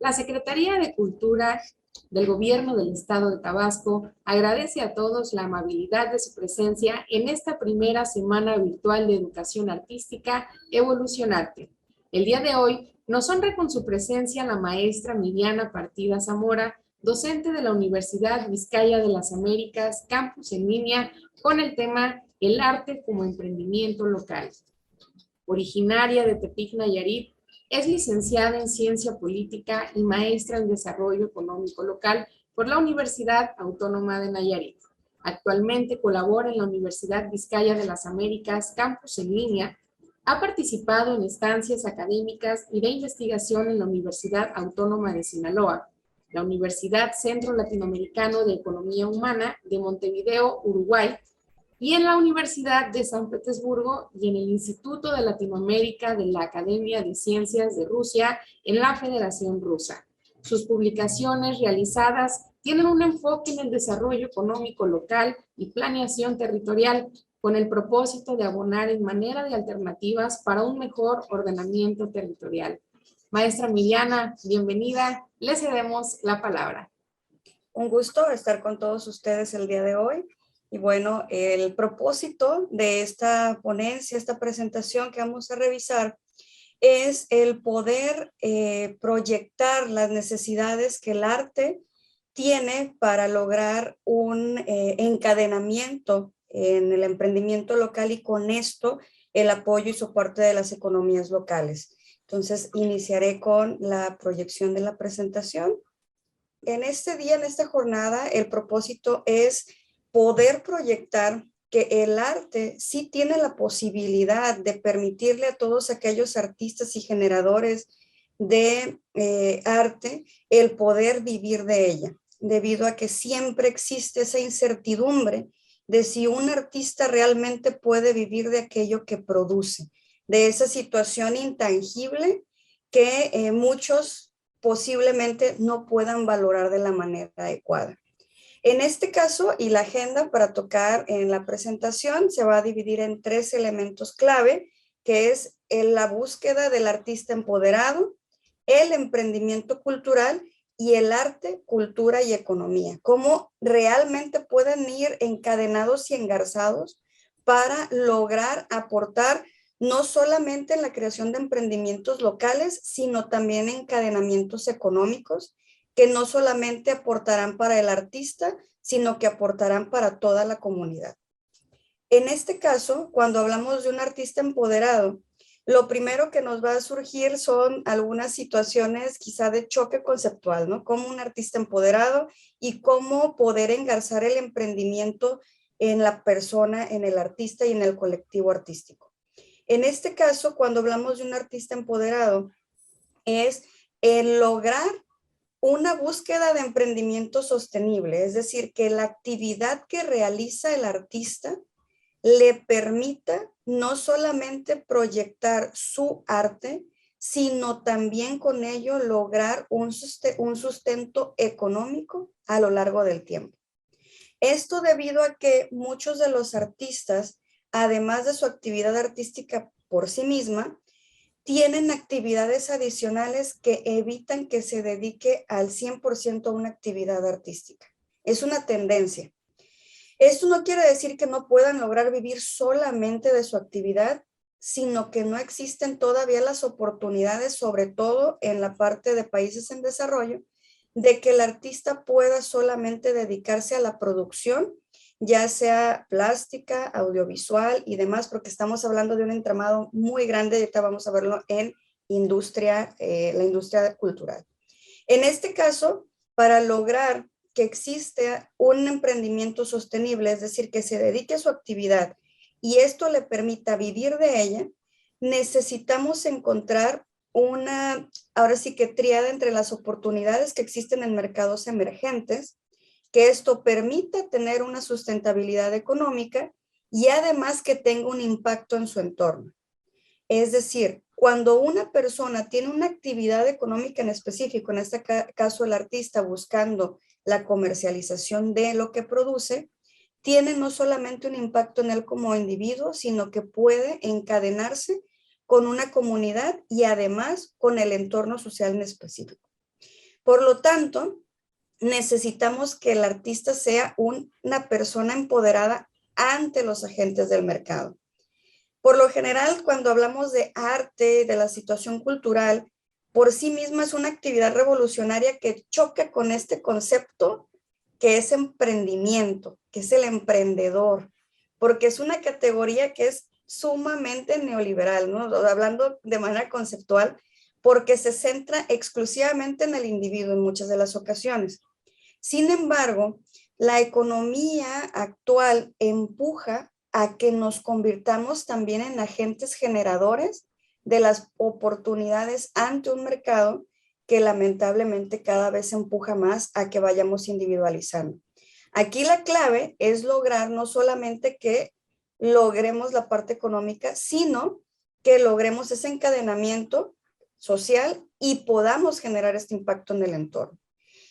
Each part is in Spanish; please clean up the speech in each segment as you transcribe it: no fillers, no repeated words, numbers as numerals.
La Secretaría de Cultura del Gobierno del Estado de Tabasco agradece a todos la amabilidad de su presencia en esta primera semana virtual de educación artística Evolucionarte. El día de hoy nos honra con su presencia la maestra Miriana Partida Zamora, docente de la Universidad Vizcaya de las Américas, campus en línea, con el tema El arte como emprendimiento local. Originaria de Tepic, Nayarit, es licenciada en Ciencia Política y maestra en Desarrollo Económico Local por la Universidad Autónoma de Nayarit. Actualmente colabora en la Universidad Vizcaya de las Américas, campus en línea. Ha participado en estancias académicas y de investigación en la Universidad Autónoma de Sinaloa, la Universidad Centro Latinoamericano de Economía Humana de Montevideo, Uruguay, y en la Universidad de San Petersburgo y en el Instituto de Latinoamérica de la Academia de Ciencias de Rusia en la Federación Rusa. Sus publicaciones realizadas tienen un enfoque en el desarrollo económico local y planeación territorial, con el propósito de abonar en manera de alternativas para un mejor ordenamiento territorial. Maestra Miriana, bienvenida. Le cedemos la palabra. Un gusto estar con todos ustedes el día de hoy. Y bueno, el propósito de esta ponencia, esta presentación que vamos a revisar, es el poder proyectar las necesidades que el arte tiene para lograr un encadenamiento en el emprendimiento local y con esto el apoyo y soporte de las economías locales. Entonces, iniciaré con la proyección de la presentación. En este día, en esta jornada, el propósito es poder proyectar que el arte sí tiene la posibilidad de permitirle a todos aquellos artistas y generadores de arte el poder vivir de ella, debido a que siempre existe esa incertidumbre de si un artista realmente puede vivir de aquello que produce, de esa situación intangible que muchos posiblemente no puedan valorar de la manera adecuada. En este caso, y la agenda para tocar en la presentación se va a dividir en 3 elementos clave, que es la búsqueda del artista empoderado, el emprendimiento cultural y el arte, cultura y economía. Cómo realmente pueden ir encadenados y engarzados para lograr aportar no solamente en la creación de emprendimientos locales, sino también encadenamientos económicos que no solamente aportarán para el artista, sino que aportarán para toda la comunidad. En este caso, cuando hablamos de un artista empoderado, lo primero que nos va a surgir son algunas situaciones quizá de choque conceptual, ¿no? Como un artista empoderado y cómo poder engarzar el emprendimiento en la persona, en el artista y en el colectivo artístico. En este caso, cuando hablamos de un artista empoderado, es el lograr una búsqueda de emprendimiento sostenible, es decir, que la actividad que realiza el artista le permita no solamente proyectar su arte, sino también con ello lograr un sustento económico a lo largo del tiempo. Esto debido a que muchos de los artistas, además de su actividad artística por sí misma, tienen actividades adicionales que evitan que se dedique al 100% a una actividad artística. Es una tendencia. Esto no quiere decir que no puedan lograr vivir solamente de su actividad, sino que no existen todavía las oportunidades, sobre todo en la parte de países en desarrollo, de que el artista pueda solamente dedicarse a la producción, ya sea plástica, audiovisual y demás, porque estamos hablando de un entramado muy grande, y ahorita vamos a verlo en industria, la industria cultural. En este caso, para lograr que exista un emprendimiento sostenible, es decir, que se dedique a su actividad y esto le permita vivir de ella, necesitamos encontrar una, ahora sí que tríada entre las oportunidades que existen en mercados emergentes, que esto permita tener una sustentabilidad económica y además que tenga un impacto en su entorno. Es decir, cuando una persona tiene una actividad económica en específico, en este caso el artista buscando la comercialización de lo que produce, tiene no solamente un impacto en él como individuo, sino que puede encadenarse con una comunidad y además con el entorno social en específico. Por lo tanto, necesitamos que el artista sea una persona empoderada ante los agentes del mercado. Por lo general, cuando hablamos de arte, de la situación cultural, por sí misma es una actividad revolucionaria que choca con este concepto que es emprendimiento, que es el emprendedor, porque es una categoría que es sumamente neoliberal, ¿no? Hablando de manera conceptual, porque se centra exclusivamente en el individuo en muchas de las ocasiones. Sin embargo, la economía actual empuja a que nos convirtamos también en agentes generadores de las oportunidades ante un mercado que lamentablemente cada vez empuja más a que vayamos individualizando. Aquí la clave es lograr no solamente que logremos la parte económica, sino que logremos ese encadenamiento social y podamos generar este impacto en el entorno.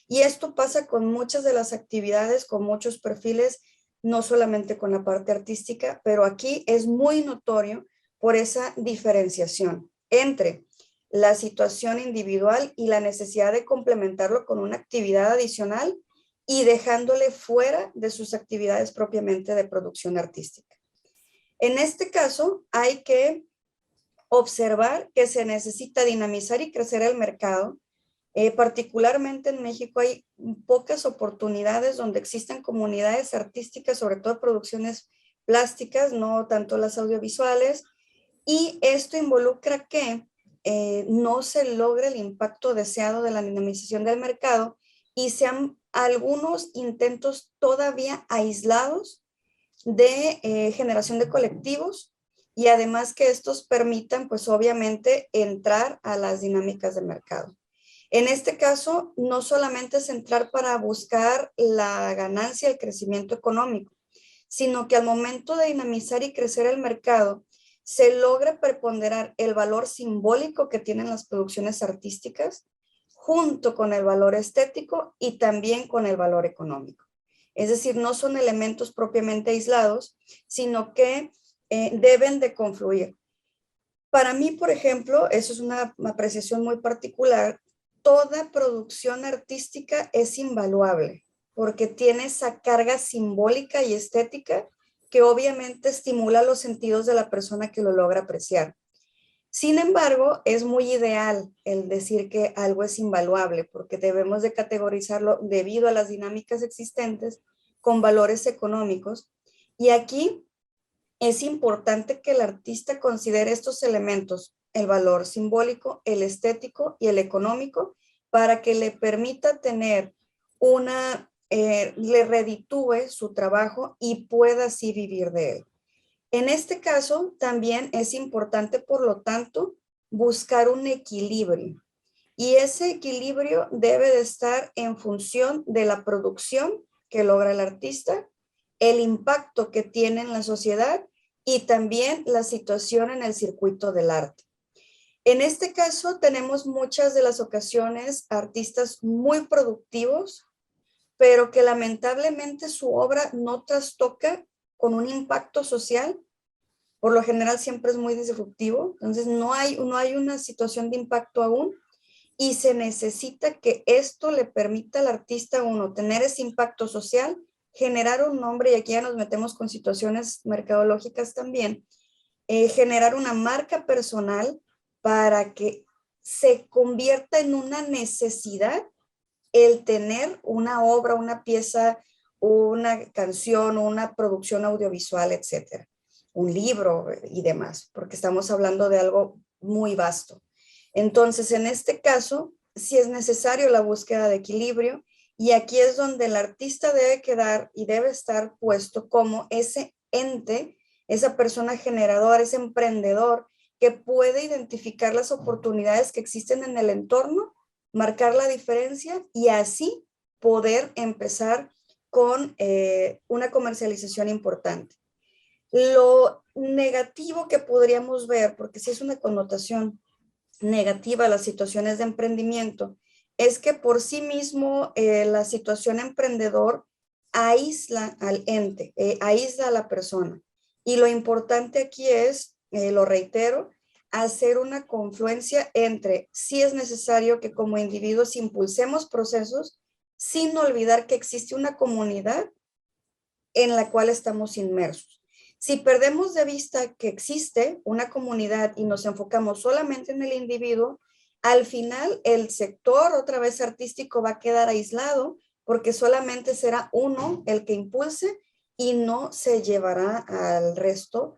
Y esto pasa con muchas de las actividades, con muchos perfiles, no solamente con la parte artística, pero aquí es muy notorio por esa diferenciación entre la situación individual y la necesidad de complementarlo con una actividad adicional y dejándole fuera de sus actividades propiamente de producción artística. En este caso, hay que observar que se necesita dinamizar y crecer el mercado. Particularmente en México hay pocas oportunidades donde existen comunidades artísticas, sobre todo producciones plásticas, no tanto las audiovisuales, y esto involucra que no se logre el impacto deseado de la dinamización del mercado y sean algunos intentos todavía aislados de generación de colectivos y además que estos permitan, pues obviamente, entrar a las dinámicas de mercado. En este caso, no solamente es entrar para buscar la ganancia, el crecimiento económico, sino que al momento de dinamizar y crecer el mercado, se logra preponderar el valor simbólico que tienen las producciones artísticas junto con el valor estético y también con el valor económico. Es decir, no son elementos propiamente aislados, sino que deben de confluir. Para mí, por ejemplo, eso es una apreciación muy particular, toda producción artística es invaluable porque tiene esa carga simbólica y estética que obviamente estimula los sentidos de la persona que lo logra apreciar. Sin embargo, es muy ideal el decir que algo es invaluable porque debemos de categorizarlo debido a las dinámicas existentes con valores económicos. Y aquí es importante que el artista considere estos elementos, el valor simbólico, el estético y el económico, para que le permita tener le reditúe su trabajo y pueda así vivir de él. En este caso, también es importante, por lo tanto, buscar un equilibrio. Y ese equilibrio debe de estar en función de la producción que logra el artista, el impacto que tiene en la sociedad y también la situación en el circuito del arte. En este caso, tenemos muchas de las ocasiones artistas muy productivos, pero que lamentablemente su obra no trastoca con un impacto social. Por lo general siempre es muy disruptivo, entonces no hay una situación de impacto aún y se necesita que esto le permita al artista, uno, tener ese impacto social, generar un nombre, y aquí ya nos metemos con situaciones mercadológicas también, generar una marca personal para que se convierta en una necesidad el tener una obra, una pieza, una canción, una producción audiovisual, etcétera, un libro y demás, porque estamos hablando de algo muy vasto. Entonces, en este caso, sí es necesario la búsqueda de equilibrio y aquí es donde el artista debe quedar y debe estar puesto como ese ente, esa persona generadora, ese emprendedor que puede identificar las oportunidades que existen en el entorno, marcar la diferencia y así poder empezar con una comercialización importante. Lo negativo que podríamos ver, porque sí es una connotación negativa a las situaciones de emprendimiento, es que por sí mismo la situación emprendedor aísla al ente, aísla a la persona. Y lo importante aquí es, lo reitero, hacer una confluencia entre si es necesario que como individuos impulsemos procesos sin olvidar que existe una comunidad en la cual estamos inmersos. Si perdemos de vista que existe una comunidad y nos enfocamos solamente en el individuo, al final el sector otra vez artístico va a quedar aislado porque solamente será uno el que impulse y no se llevará al resto,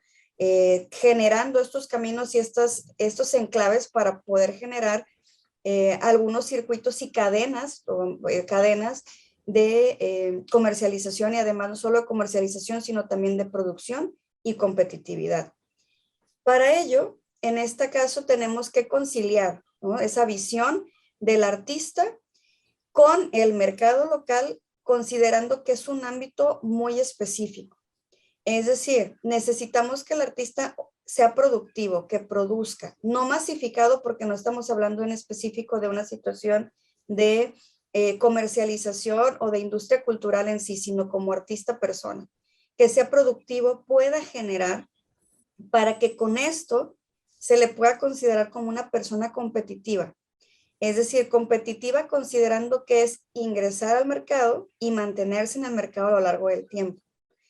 generando estos caminos y estos enclaves para poder generar algunos circuitos y cadenas, cadenas de comercialización y además no solo de comercialización, sino también de producción y competitividad. Para ello, en este caso tenemos que conciliar, ¿no?, esa visión del artista con el mercado local, considerando que es un ámbito muy específico. Es decir, necesitamos que el artista sea productivo, que produzca, no masificado porque no estamos hablando en específico de una situación de comercialización o de industria cultural en sí, sino como artista persona, que sea productivo, pueda generar para que con esto se le pueda considerar como una persona competitiva. Es decir, competitiva considerando que es ingresar al mercado y mantenerse en el mercado a lo largo del tiempo.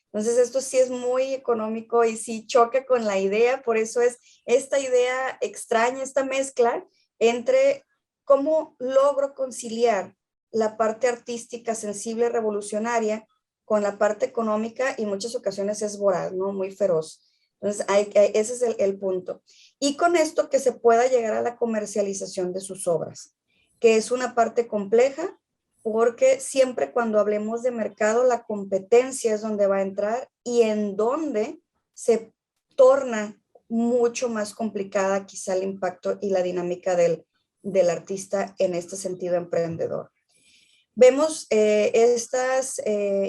Entonces, esto sí es muy económico y sí choca con la idea, por eso es esta idea extraña, esta mezcla entre cómo logro conciliar la parte artística, sensible, revolucionaria, con la parte económica y en muchas ocasiones es voraz, ¿no? Muy feroz. Entonces, ese es el punto. Y con esto que se pueda llegar a la comercialización de sus obras, que es una parte compleja, porque siempre cuando hablemos de mercado, la competencia es donde va a entrar y en donde se torna mucho más complicada quizá el impacto y la dinámica del artista en este sentido emprendedor. Vemos estos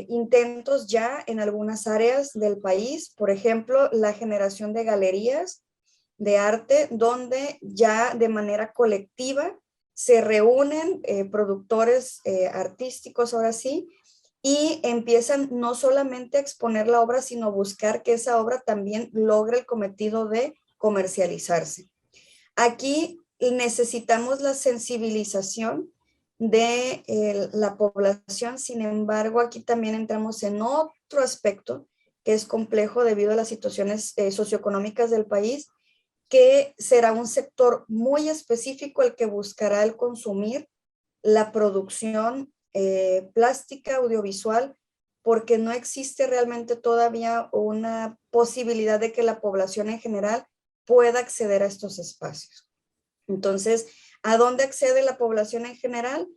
intentos ya en algunas áreas del país, por ejemplo, la generación de galerías de arte, donde ya de manera colectiva se reúnen productores artísticos, ahora sí, y empiezan no solamente a exponer la obra, sino buscar que esa obra también logre el cometido de comercializarse. Aquí necesitamos la sensibilización de la población, sin embargo, aquí también entramos en otro aspecto que es complejo debido a las situaciones socioeconómicas del país, que será un sector muy específico el que buscará el consumir la producción plástica, audiovisual, porque no existe realmente todavía una posibilidad de que la población en general pueda acceder a estos espacios. Entonces, ¿a dónde accede la población en general?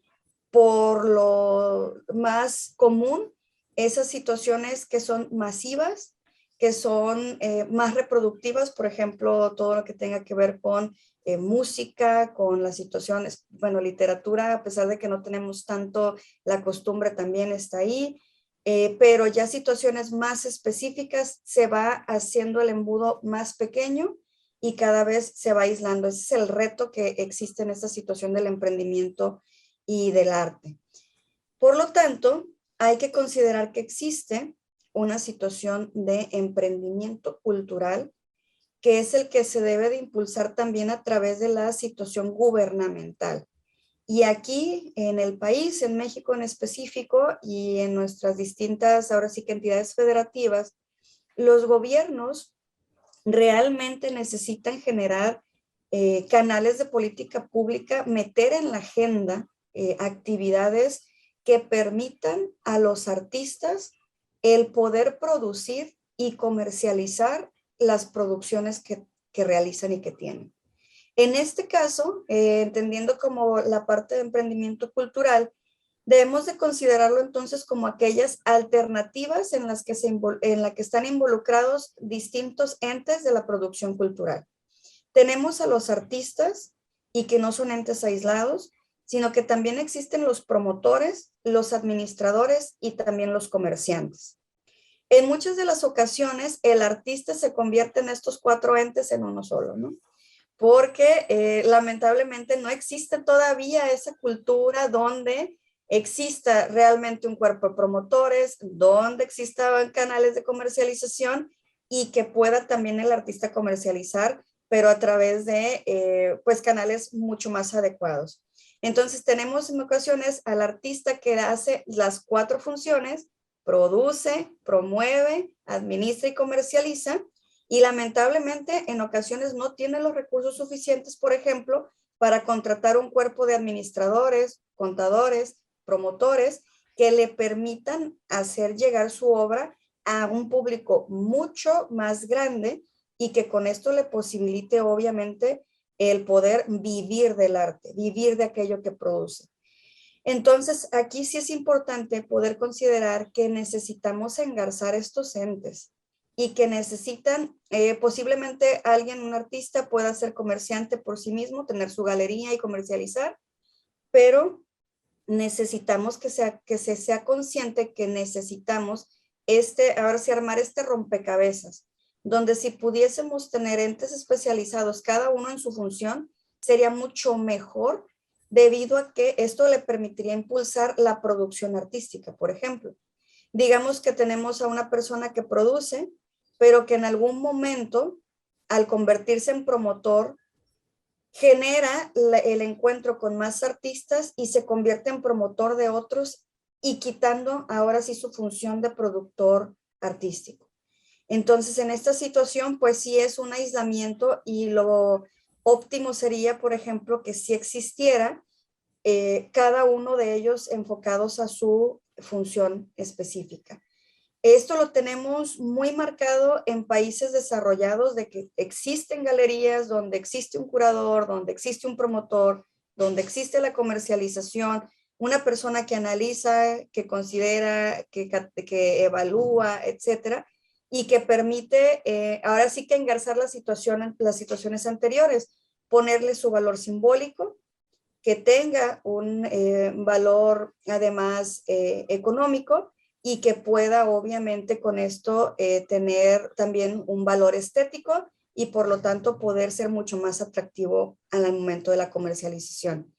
Por lo más común, esas situaciones que son masivas, que son más reproductivas, por ejemplo, todo lo que tenga que ver con música, con las situaciones, bueno, literatura, a pesar de que no tenemos tanto la costumbre, también está ahí, pero ya situaciones más específicas se va haciendo el embudo más pequeño y cada vez se va aislando. Ese es el reto que existe en esta situación del emprendimiento y del arte. Por lo tanto, hay que considerar que existe una situación de emprendimiento cultural que es el que se debe de impulsar también a través de la situación gubernamental. Y aquí en el país, en México en específico y en nuestras distintas, ahora sí que entidades federativas, los gobiernos realmente necesitan generar canales de política pública, meter en la agenda actividades que permitan a los artistas el poder producir y comercializar las producciones que realizan y que tienen. En este caso, entendiendo como la parte de emprendimiento cultural, debemos de considerarlo entonces como aquellas alternativas en las que están involucrados distintos entes de la producción cultural. Tenemos a los artistas y que no son entes aislados, sino que también existen los promotores, los administradores y también los comerciantes. En muchas de las ocasiones, el artista se convierte en estos cuatro entes en uno solo, ¿no? Porque lamentablemente no existe todavía esa cultura donde exista realmente un cuerpo de promotores, donde existan canales de comercialización y que pueda también el artista comercializar pero a través de pues canales mucho más adecuados. Entonces tenemos en ocasiones al artista que hace las 4 funciones: produce, promueve, administra y comercializa, y lamentablemente en ocasiones no tiene los recursos suficientes, por ejemplo, para contratar un cuerpo de administradores, contadores, promotores, que le permitan hacer llegar su obra a un público mucho más grande y que con esto le posibilite obviamente el poder vivir del arte, vivir de aquello que produce. Entonces, aquí sí es importante poder considerar que necesitamos engarzar estos entes y que necesitan, posiblemente alguien, un artista, pueda ser comerciante por sí mismo, tener su galería y comercializar, pero necesitamos que se sea consciente que necesitamos ahora sí armar este rompecabezas, donde si pudiésemos tener entes especializados, cada uno en su función, sería mucho mejor, debido a que esto le permitiría impulsar la producción artística. Por ejemplo, digamos que tenemos a una persona que produce, pero que en algún momento, al convertirse en promotor, genera el encuentro con más artistas y se convierte en promotor de otros, y quitando ahora sí su función de productor artístico. Entonces, en esta situación, pues sí es un aislamiento, y lo óptimo sería, por ejemplo, que si existiera cada uno de ellos enfocados a su función específica. Esto lo tenemos muy marcado en países desarrollados, de que existen galerías donde existe un curador, donde existe un promotor, donde existe la comercialización, una persona que analiza, que considera, que evalúa, etcétera, y que permite ahora sí que engarzar las situaciones anteriores, ponerle su valor simbólico, que tenga un valor además económico, y que pueda obviamente con esto tener también un valor estético, y por lo tanto poder ser mucho más atractivo al momento de la comercialización.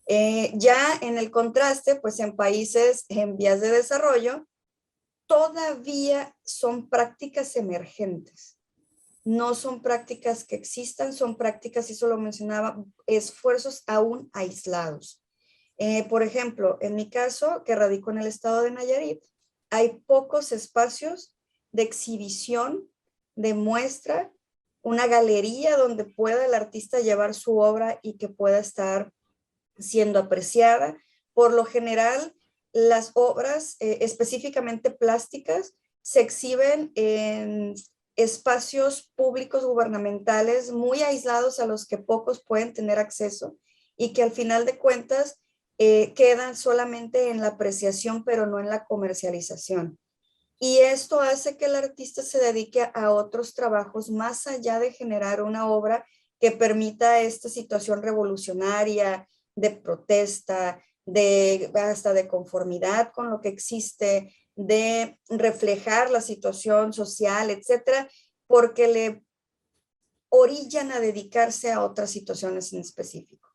Ya en el contraste, pues en países en vías de desarrollo, todavía son prácticas emergentes. No son prácticas que existan, son prácticas, y eso lo mencionaba, esfuerzos aún aislados. Por ejemplo, en mi caso, que radico en el estado de Nayarit, hay pocos espacios de exhibición, de muestra, una galería donde pueda el artista llevar su obra y que pueda estar siendo apreciada. Por lo general, las obras específicamente plásticas se exhiben en espacios públicos gubernamentales muy aislados, a los que pocos pueden tener acceso, y que al final de cuentas quedan solamente en la apreciación, pero no en la comercialización. Y esto hace que el artista se dedique a otros trabajos más allá de generar una obra que permita esta situación revolucionaria, de protesta, hasta de conformidad con lo que existe, de reflejar la situación social, etcétera, porque le orillan a dedicarse a otras situaciones en específico.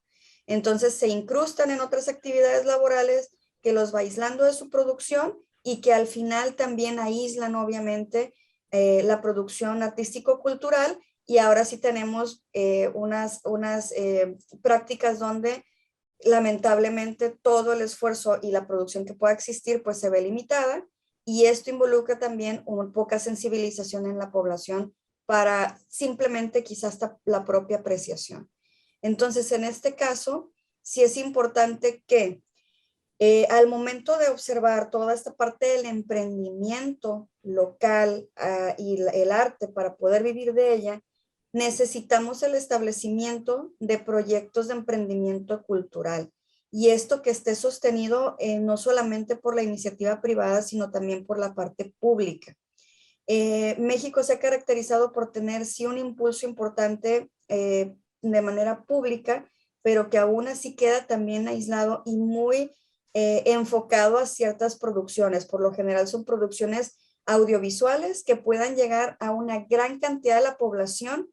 Entonces se incrustan en otras actividades laborales que los va aislando de su producción, y que al final también aíslan obviamente la producción artístico-cultural. Y ahora sí tenemos unas prácticas donde lamentablemente todo el esfuerzo y la producción que pueda existir pues se ve limitada, y esto involucra también una poca sensibilización en la población para simplemente quizás la propia apreciación. Entonces, en este caso, sí es importante que al momento de observar toda esta parte del emprendimiento local y el arte para poder vivir de ella, necesitamos el establecimiento de proyectos de emprendimiento cultural. Y esto que esté sostenido no solamente por la iniciativa privada, sino también por la parte pública. México se ha caracterizado por tener sí un impulso importante de manera pública, pero que aún así queda también aislado y muy enfocado a ciertas producciones. Por lo general son producciones audiovisuales que puedan llegar a una gran cantidad de la población,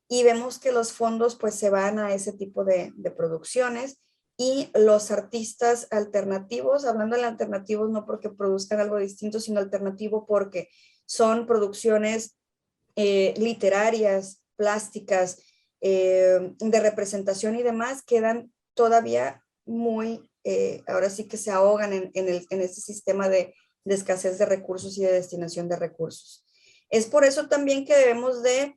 y vemos que los fondos pues se van a ese tipo de producciones, y los artistas alternativos, hablando de alternativos no porque produzcan algo distinto, sino alternativo porque son producciones literarias, plásticas, de representación y demás, quedan todavía muy, ahora sí que se ahogan en este sistema de escasez de recursos y de destinación de recursos. Es por eso también que debemos de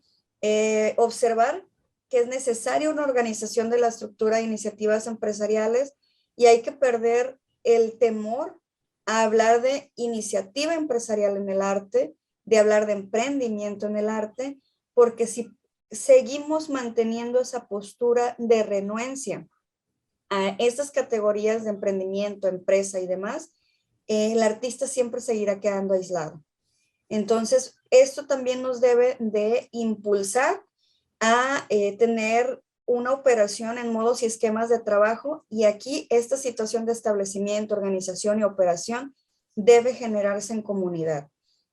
observar que es necesaria una organización de la estructura de iniciativas empresariales y hay que perder el temor a hablar de iniciativa empresarial en el arte, de hablar de emprendimiento en el arte, porque si seguimos manteniendo esa postura de renuencia a estas categorías de emprendimiento, empresa y demás, el artista siempre seguirá quedando aislado. Entonces, esto también nos debe de impulsar a tener una operación en modos y esquemas de trabajo, y aquí esta situación de establecimiento, organización y operación debe generarse en comunidad.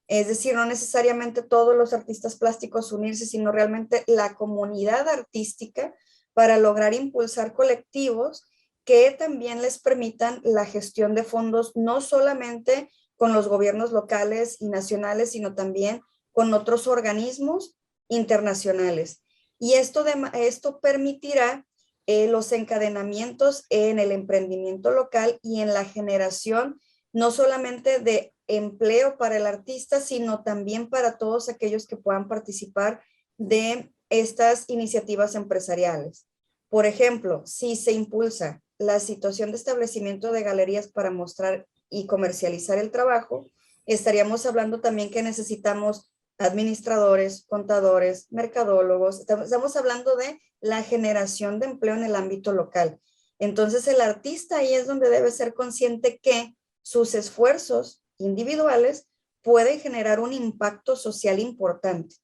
Es decir, no necesariamente todos los artistas plásticos unirse, sino realmente la comunidad artística para lograr impulsar colectivos que también les permitan la gestión de fondos, no solamente con los gobiernos locales y nacionales, sino también con otros organismos internacionales. Y esto permitirá los encadenamientos en el emprendimiento local y en la generación no solamente de empleo para el artista, sino también para todos aquellos que puedan participar de estas iniciativas empresariales. Por ejemplo, si se impulsa la situación de establecimiento de galerías para mostrar y comercializar el trabajo, estaríamos hablando también que necesitamos administradores, contadores, mercadólogos. Estamos hablando de la generación de empleo en el ámbito local. Entonces, el artista ahí es donde debe ser consciente que sus esfuerzos individuales pueden generar un impacto social importante.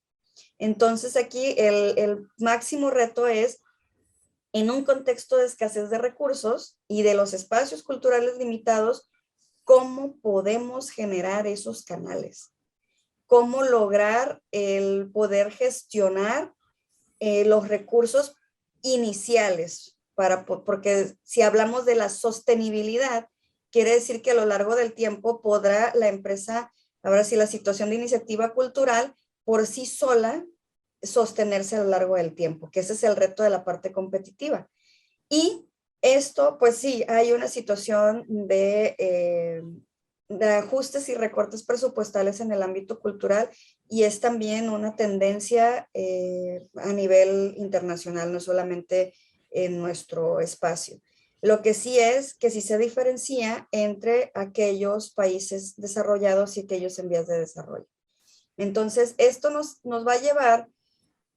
Entonces, aquí el máximo reto es, en un contexto de escasez de recursos y de los espacios culturales limitados, ¿cómo podemos generar esos canales? ¿Cómo lograr el poder gestionar los recursos iniciales? Porque si hablamos de la sostenibilidad, quiere decir que a lo largo del tiempo podrá la empresa, ahora sí, la situación de iniciativa cultural por sí sola sostenerse a lo largo del tiempo, que ese es el reto de la parte competitiva. Y esto, pues sí, hay una situación de ajustes y recortes presupuestales en el ámbito cultural, y es también una tendencia a nivel internacional, no solamente en nuestro espacio. Lo que sí es que sí se diferencia entre aquellos países desarrollados y aquellos en vías de desarrollo. Entonces, esto nos va a llevar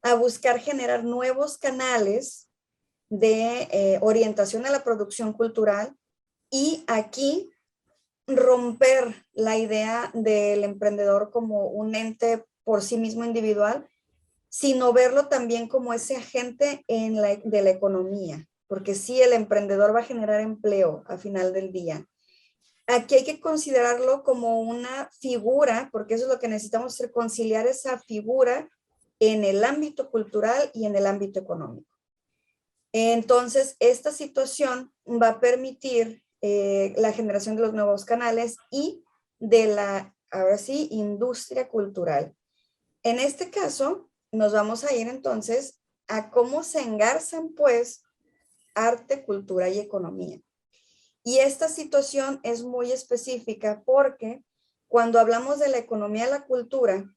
a buscar generar nuevos canales de orientación a la producción cultural, y aquí romper la idea del emprendedor como un ente por sí mismo individual, sino verlo también como ese agente de la economía, porque sí, el emprendedor va a generar empleo al final del día. Aquí hay que considerarlo como una figura, porque eso es lo que necesitamos hacer, conciliar esa figura en el ámbito cultural y en el ámbito económico. Entonces, esta situación va a permitir la generación de los nuevos canales y de la, ahora sí, industria cultural. En este caso, nos vamos a ir entonces a cómo se engarzan, pues, arte, cultura y economía. Y esta situación es muy específica porque cuando hablamos de la economía de la cultura,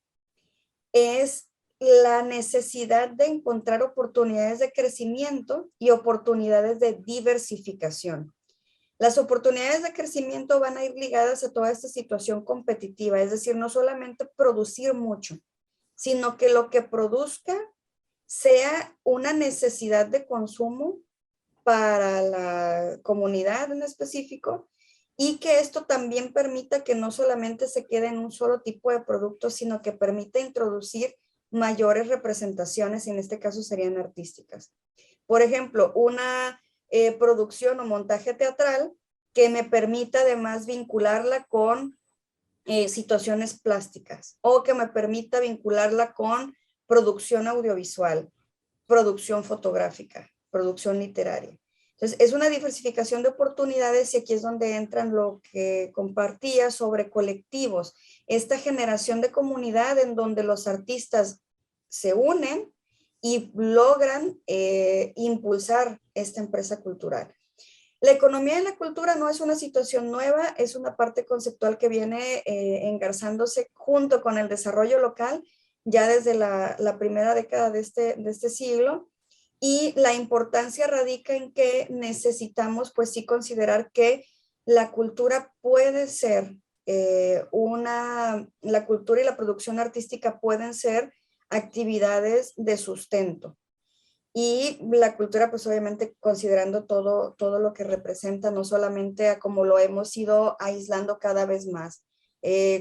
es la necesidad de encontrar oportunidades de crecimiento y oportunidades de diversificación. Las oportunidades de crecimiento van a ir ligadas a toda esta situación competitiva, es decir, no solamente producir mucho, sino que lo que produzca sea una necesidad de consumo para la comunidad en específico, y que esto también permita que no solamente se quede en un solo tipo de producto, sino que permita introducir mayores representaciones, y en este caso serían artísticas. Por ejemplo, una producción o montaje teatral que me permita además vincularla con situaciones plásticas, o que me permita vincularla con producción audiovisual, producción fotográfica, producción literaria. Entonces, es una diversificación de oportunidades, y aquí es donde entran lo que compartía sobre colectivos, esta generación de comunidad en donde los artistas se unen y logran impulsar esta empresa cultural. La economía de la cultura no es una situación nueva, es una parte conceptual que viene engarzándose junto con el desarrollo local ya desde la primera década de este siglo, y la importancia radica en que necesitamos pues sí considerar que la cultura puede ser la cultura y la producción artística pueden ser actividades de sustento. Y la cultura, pues obviamente considerando todo lo que representa, no solamente a como lo hemos ido aislando cada vez más.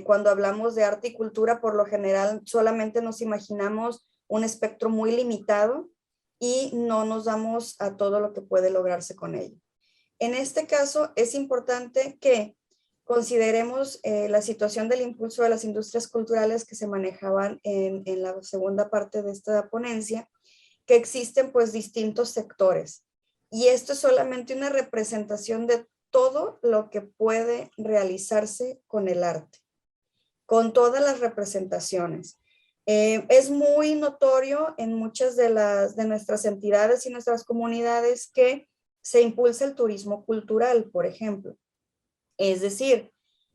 Cuando hablamos de arte y cultura, por lo general solamente nos imaginamos un espectro muy limitado y no nos damos a todo lo que puede lograrse con ello. En este caso, es importante que consideremos la situación del impulso de las industrias culturales que se manejaban en la segunda parte de esta ponencia, que existen pues distintos sectores. Y esto es solamente una representación de todo lo que puede realizarse con el arte, con todas las representaciones. Es muy notorio en muchas de nuestras entidades y nuestras comunidades que se impulsa el turismo cultural, por ejemplo. Es decir,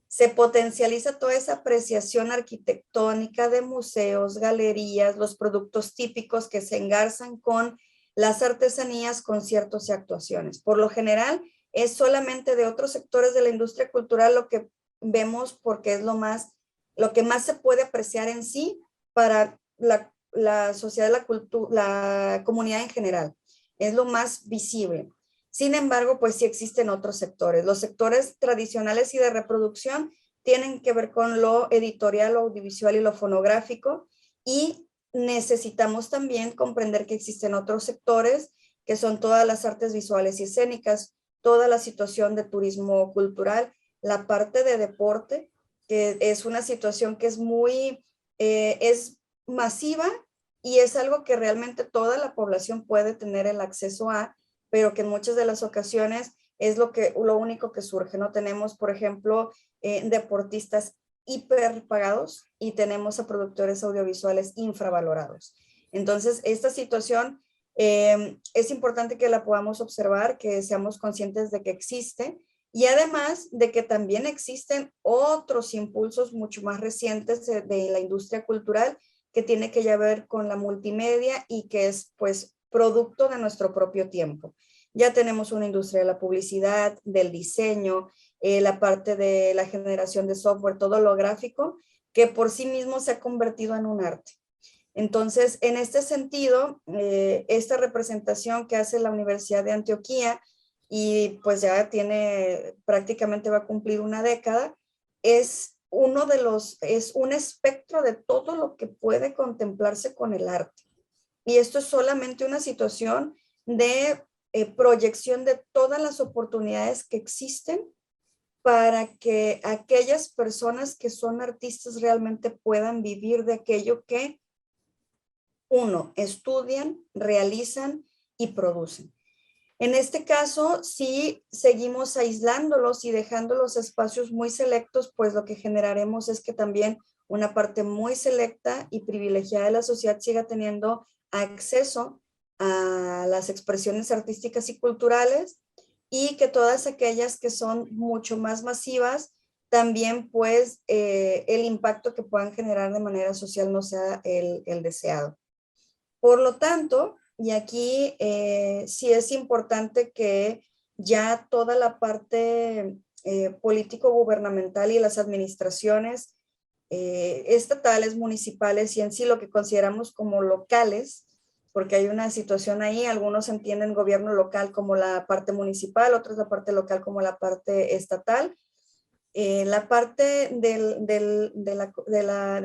se potencializa toda esa apreciación arquitectónica de museos, galerías, los productos típicos que se engarzan con las artesanías, conciertos y actuaciones. Por lo general, es solamente de otros sectores de la industria cultural lo que vemos porque es lo que más se puede apreciar en sí para la sociedad, la comunidad en general. Es lo más visible. Sin embargo, pues sí existen otros sectores. Los sectores tradicionales y de reproducción tienen que ver con lo editorial, lo audiovisual y lo fonográfico, y necesitamos también comprender que existen otros sectores que son todas las artes visuales y escénicas, toda la situación de turismo cultural, la parte de deporte, que es una situación que es masiva y es algo que realmente toda la población puede tener el acceso a, pero que en muchas de las ocasiones es lo único que surge, ¿no? Tenemos, por ejemplo, deportistas hiperpagados y tenemos a productores audiovisuales infravalorados. Entonces, esta situación es importante que la podamos observar, que seamos conscientes de que existe, y además de que también existen otros impulsos mucho más recientes de la industria cultural que tiene que ver con la multimedia y que es pues producto de nuestro propio tiempo. Ya tenemos una industria de la publicidad, del diseño, la parte de la generación de software, todo lo gráfico, que por sí mismo se ha convertido en un arte. Entonces, en este sentido, esta representación que hace la Universidad de Antioquia, y pues ya prácticamente va a cumplir una década, es un espectro de todo lo que puede contemplarse con el arte. Y esto es solamente una situación de proyección de todas las oportunidades que existen para que aquellas personas que son artistas realmente puedan vivir de aquello que estudian, realizan y producen. En este caso, si seguimos aislándolos y dejando los espacios muy selectos, pues lo que generaremos es que también una parte muy selecta y privilegiada de la sociedad siga teniendo acceso a las expresiones artísticas y culturales, y que todas aquellas que son mucho más masivas, también pues el impacto que puedan generar de manera social no sea el deseado. Por lo tanto, y aquí sí es importante que ya toda la parte político-gubernamental y las administraciones estatales, municipales y en sí lo que consideramos como locales, porque hay una situación ahí, algunos entienden gobierno local como la parte municipal, otros la parte local como la parte estatal. La parte del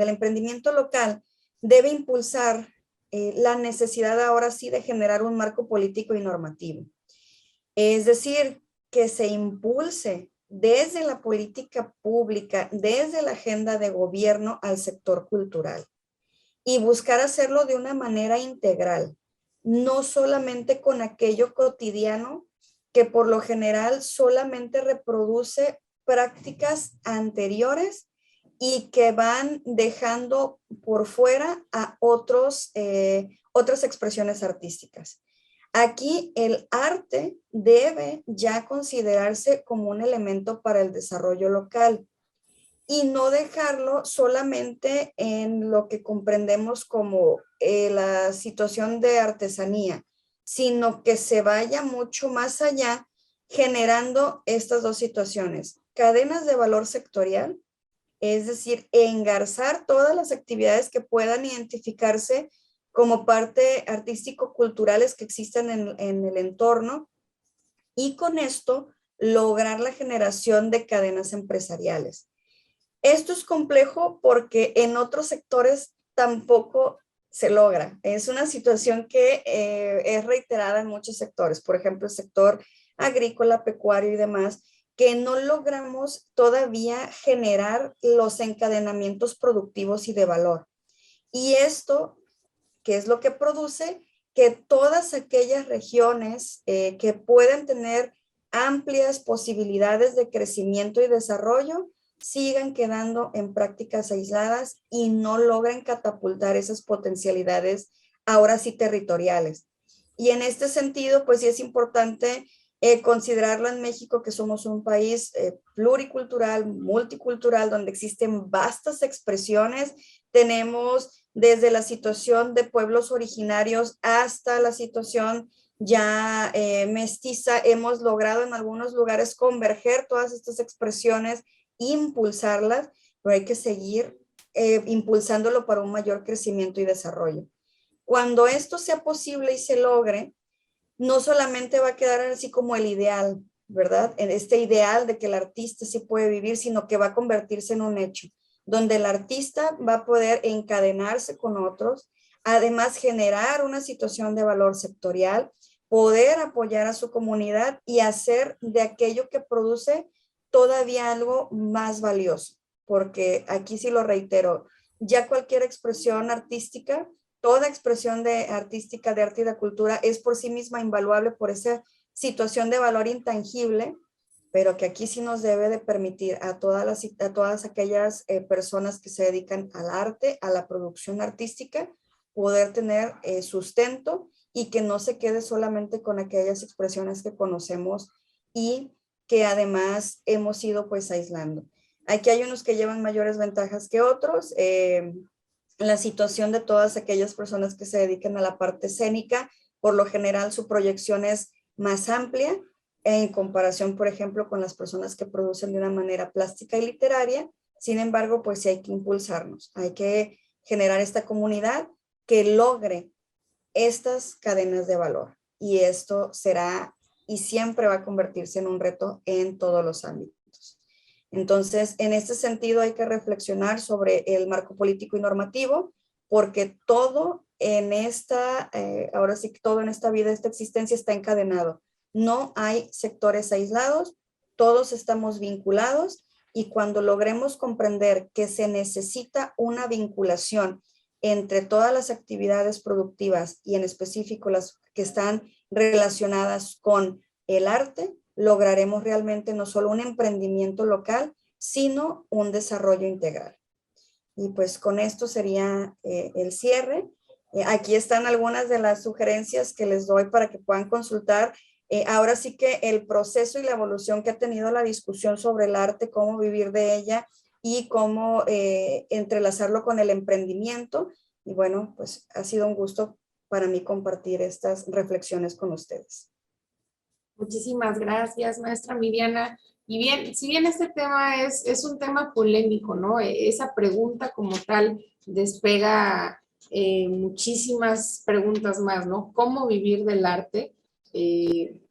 emprendimiento local debe impulsar la necesidad ahora sí de generar un marco político y normativo. Es decir, que se impulse desde la política pública, desde la agenda de gobierno al sector cultural, y buscar hacerlo de una manera integral, no solamente con aquello cotidiano que por lo general solamente reproduce prácticas anteriores y que van dejando por fuera a otras expresiones artísticas. Aquí el arte debe ya considerarse como un elemento para el desarrollo local y no dejarlo solamente en lo que comprendemos como la situación de artesanía, sino que se vaya mucho más allá generando estas dos situaciones, cadenas de valor sectorial, es decir, engarzar todas las actividades que puedan identificarse como parte artístico-culturales que existen en el entorno y con esto lograr la generación de cadenas empresariales. Esto es complejo porque en otros sectores tampoco se logra. Es una situación que es reiterada en muchos sectores, por ejemplo, el sector agrícola, pecuario y demás, que no logramos todavía generar los encadenamientos productivos y de valor. Y esto, ¿qué es lo que produce? Que todas aquellas regiones que pueden tener amplias posibilidades de crecimiento y desarrollo sigan quedando en prácticas aisladas y no logren catapultar esas potencialidades ahora sí territoriales. Y en este sentido, pues sí es importante considerarlo en México, que somos un país pluricultural, multicultural, donde existen vastas expresiones. Tenemos desde la situación de pueblos originarios hasta la situación ya mestiza. Hemos logrado en algunos lugares converger todas estas expresiones, impulsarlas, pero hay que seguir impulsándolo para un mayor crecimiento y desarrollo. Cuando esto sea posible y se logre, no solamente va a quedar así como el ideal, ¿verdad? En este ideal de que el artista sí puede vivir, sino que va a convertirse en un hecho, donde el artista va a poder encadenarse con otros, además generar una situación de valor sectorial, poder apoyar a su comunidad y hacer de aquello que produce todavía algo más valioso, porque aquí sí lo reitero, ya cualquier expresión artística, toda expresión artística, de arte y de cultura es por sí misma invaluable por esa situación de valor intangible, pero que aquí sí nos debe de permitir a todas aquellas personas que se dedican al arte, a la producción artística, poder tener sustento y que no se quede solamente con aquellas expresiones que conocemos y que además hemos ido pues aislando. Aquí hay unos que llevan mayores ventajas que otros. La situación de todas aquellas personas que se dedican a la parte escénica, por lo general su proyección es más amplia en comparación, por ejemplo, con las personas que producen de una manera plástica y literaria. Sin embargo, pues sí hay que impulsarnos, hay que generar esta comunidad que logre estas cadenas de valor. Y esto será y siempre va a convertirse en un reto en todos los ámbitos. Entonces, en este sentido hay que reflexionar sobre el marco político y normativo, porque todo en esta, ahora sí que todo en esta vida, esta existencia está encadenado. No hay sectores aislados, todos estamos vinculados y cuando logremos comprender que se necesita una vinculación entre todas las actividades productivas y en específico las que están relacionadas con el arte, lograremos realmente no solo un emprendimiento local, sino un desarrollo integral. Y pues con esto sería el cierre. Aquí están algunas de las sugerencias que les doy para que puedan consultar. Ahora sí que el proceso y la evolución que ha tenido la discusión sobre el arte, cómo vivir de ella y cómo entrelazarlo con el emprendimiento. Y bueno, pues ha sido un gusto para mí compartir estas reflexiones con ustedes. Muchísimas gracias, maestra Miriana. Y bien, si bien este tema es un tema polémico, ¿no? Esa pregunta como tal despega muchísimas preguntas más, ¿no? ¿Cómo vivir del arte?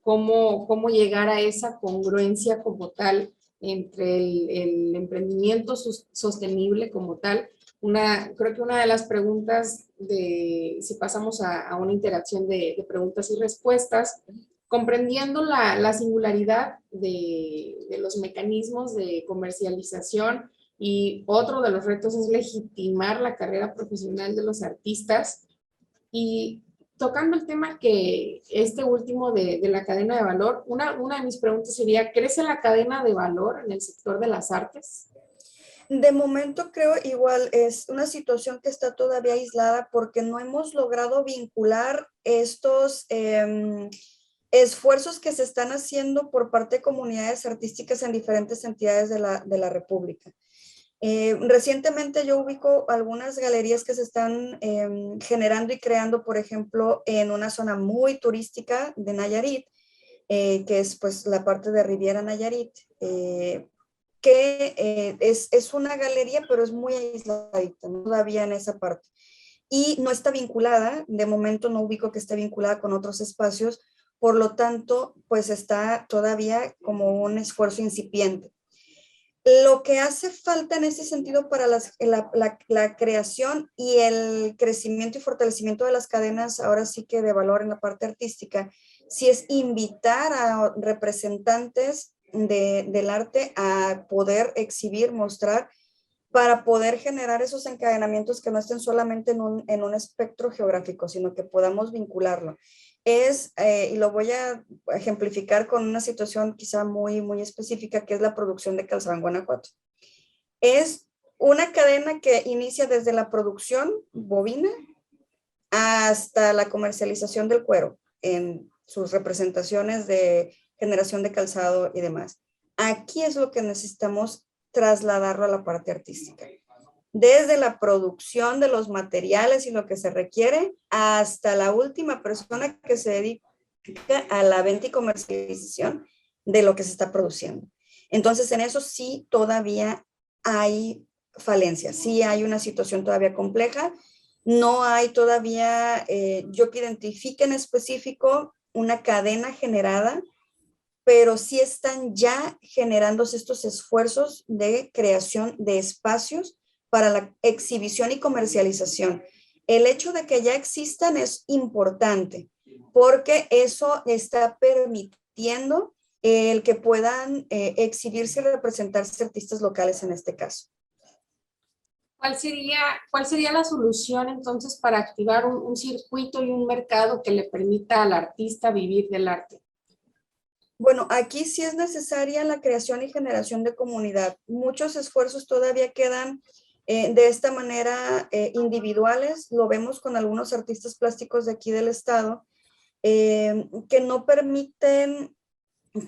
¿Cómo llegar a esa congruencia como tal entre el emprendimiento sostenible como tal? Creo que una de las preguntas si pasamos a una interacción de preguntas y respuestas, comprendiendo la singularidad de los mecanismos de comercialización, y otro de los retos es legitimar la carrera profesional de los artistas. Y tocando el tema que este último de la cadena de valor, una de mis preguntas sería, ¿crece la cadena de valor en el sector de las artes? De momento creo igual es una situación que está todavía aislada porque no hemos logrado vincular estos esfuerzos que se están haciendo por parte de comunidades artísticas en diferentes entidades de la República. Recientemente yo ubico algunas galerías que se están generando y creando, por ejemplo, en una zona muy turística de Nayarit, que es pues la parte de Riviera Nayarit, que es una galería, pero es muy aisladita, ¿no? Todavía en esa parte. Y no está vinculada, de momento no ubico que esté vinculada con otros espacios, por lo tanto, pues está todavía como un esfuerzo incipiente. Lo que hace falta en ese sentido para la creación y el crecimiento y fortalecimiento de las cadenas, ahora sí que de valor en la parte artística, sí es invitar a representantes del arte a poder exhibir, mostrar, para poder generar esos encadenamientos que no estén solamente en un espectro geográfico, sino que podamos vincularlo. Y lo voy a ejemplificar con una situación quizá muy específica, que es la producción de calzado en Guanajuato. Es una cadena que inicia desde la producción bovina hasta la comercialización del cuero en sus representaciones de generación de calzado y demás. Aquí es lo que necesitamos trasladarlo a la parte artística. Desde la producción de los materiales y lo que se requiere hasta la última persona que se dedica a la venta y comercialización de lo que se está produciendo. Entonces, en eso sí todavía hay falencias, sí hay una situación todavía compleja, no hay todavía, yo que identifique en específico una cadena generada, pero sí están ya generándose estos esfuerzos de creación de espacios para la exhibición y comercialización. El hecho de que ya existan es importante porque eso está permitiendo el que puedan exhibirse y representarse artistas locales en este caso. Cuál sería la solución entonces para activar un circuito y un mercado que le permita al artista vivir del arte? Bueno, aquí sí es necesaria la creación y generación de comunidad. Muchos esfuerzos todavía quedan de esta manera individuales. Lo vemos con algunos artistas plásticos de aquí del estado que no permiten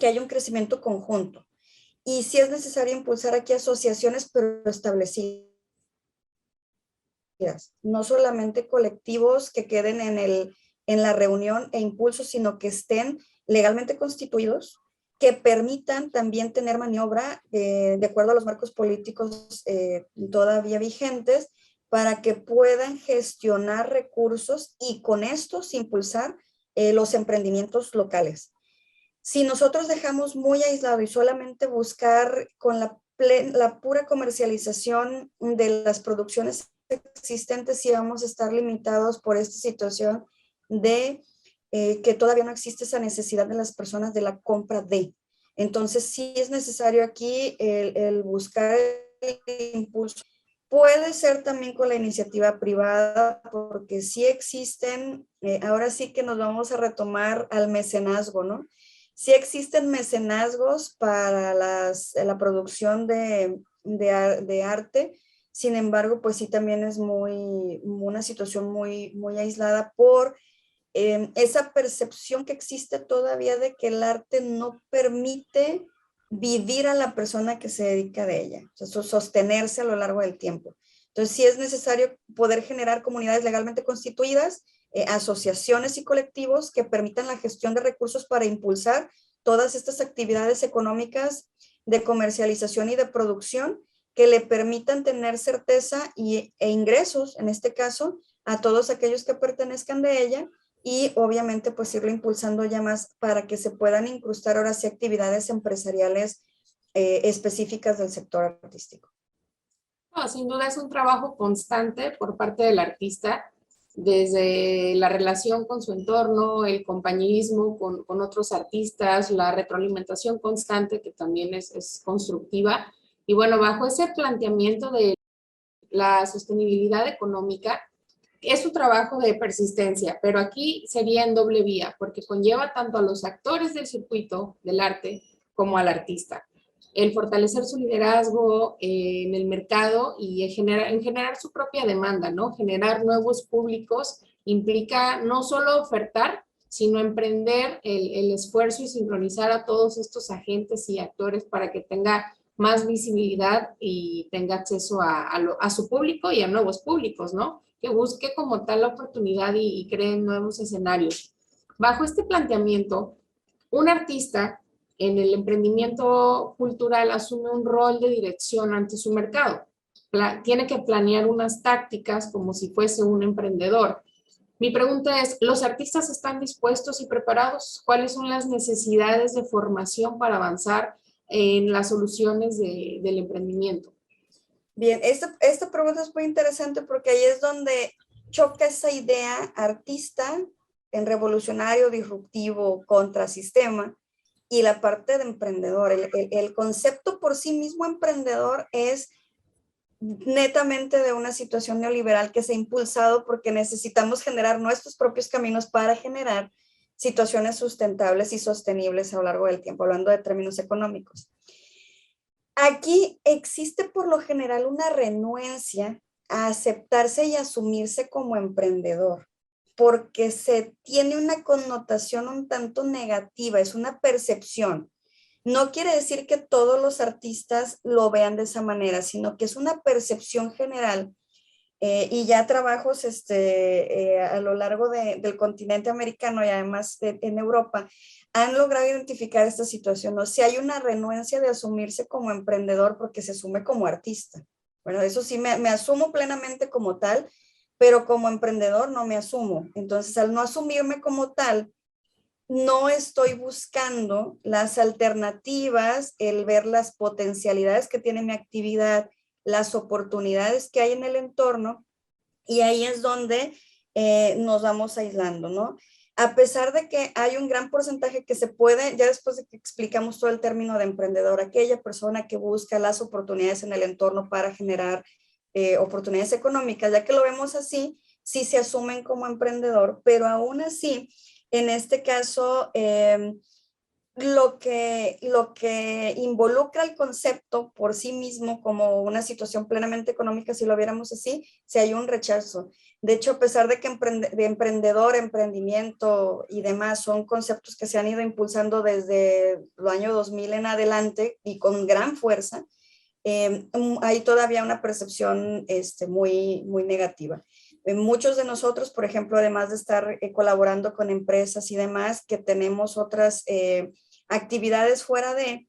que haya un crecimiento conjunto. Y sí es necesario impulsar aquí asociaciones, pero establecidas. No solamente colectivos que queden en la reunión e impulso, sino que estén legalmente constituidos, que permitan también tener maniobra de acuerdo a los marcos políticos todavía vigentes para que puedan gestionar recursos y con estos impulsar los emprendimientos locales. Si nosotros dejamos muy aislado y solamente buscar con la pura comercialización de las producciones existentes, sí vamos a estar limitados por esta situación de que todavía no existe esa necesidad de las personas de la compra de. Entonces, sí es necesario aquí el buscar el impulso. Puede ser también con la iniciativa privada, porque sí existen, ahora sí que nos vamos a retomar al mecenazgo, ¿no? Sí existen mecenazgos para la producción de arte, sin embargo, pues sí también es una situación muy aislada por esa percepción que existe todavía de que el arte no permite vivir a la persona que se dedica de ella, o sea, sostenerse a lo largo del tiempo. Entonces, sí es necesario poder generar comunidades legalmente constituidas, asociaciones y colectivos que permitan la gestión de recursos para impulsar todas estas actividades económicas de comercialización y de producción que le permitan tener certeza e ingresos, en este caso, a todos aquellos que pertenezcan de ella y obviamente pues irlo impulsando ya más para que se puedan incrustar ahora sí actividades empresariales específicas del sector artístico. No, sin duda es un trabajo constante por parte del artista, desde la relación con su entorno, el compañerismo con otros artistas, la retroalimentación constante que también es constructiva. Y bueno, bajo ese planteamiento de la sostenibilidad económica, es un trabajo de persistencia, pero aquí sería en doble vía, porque conlleva tanto a los actores del circuito del arte como al artista. el fortalecer su liderazgo en el mercado y en generar su propia demanda, ¿no? Generar nuevos públicos implica no solo ofertar, sino emprender el esfuerzo y sincronizar a todos estos agentes y actores para que tenga más visibilidad y tenga acceso a su público y a nuevos públicos, ¿no? Que busque como tal la oportunidad y cree nuevos escenarios. Bajo este planteamiento, un artista en el emprendimiento cultural asume un rol de dirección ante su mercado. Tiene que planear unas tácticas como si fuese un emprendedor. Mi pregunta es, ¿los artistas están dispuestos y preparados? ¿Cuáles son las necesidades de formación para avanzar en las soluciones del emprendimiento? Bien, esta pregunta es muy interesante porque ahí es donde choca esa idea artista en revolucionario, disruptivo, contrasistema, y la parte de emprendedor. El concepto por sí mismo emprendedor es netamente de una situación neoliberal que se ha impulsado porque necesitamos generar nuestros propios caminos para generar situaciones sustentables y sostenibles a lo largo del tiempo, hablando de términos económicos. Aquí existe por lo general una renuencia a aceptarse y asumirse como emprendedor, porque se tiene una connotación un tanto negativa, es una percepción. No quiere decir que todos los artistas lo vean de esa manera, sino que es una percepción general. Y ya trabajos a lo largo del continente americano y además en Europa han logrado identificar esta situación. O sea, hay una renuencia de asumirse como emprendedor porque se asume como artista. Bueno, eso sí, me asumo plenamente como tal, pero como emprendedor no me asumo. Entonces, al no asumirme como tal, no estoy buscando las alternativas, el ver las potencialidades que tiene mi actividad, las oportunidades que hay en el entorno, y ahí es donde nos vamos aislando, ¿no? A pesar de que hay un gran porcentaje que se puede, ya después de que explicamos todo el término de emprendedor, aquella persona que busca las oportunidades en el entorno para generar oportunidades económicas, ya que lo vemos así, sí se asumen como emprendedor, pero aún así, en este caso, lo que involucra el concepto por sí mismo como una situación plenamente económica, si lo viéramos así, si hay un rechazo. De hecho, a pesar de que de emprendedor, emprendimiento y demás son conceptos que se han ido impulsando desde el año 2000 en adelante y con gran fuerza, hay todavía una percepción muy, muy negativa. Muchos de nosotros, por ejemplo, además de estar colaborando con empresas y demás, que tenemos otras actividades fuera de,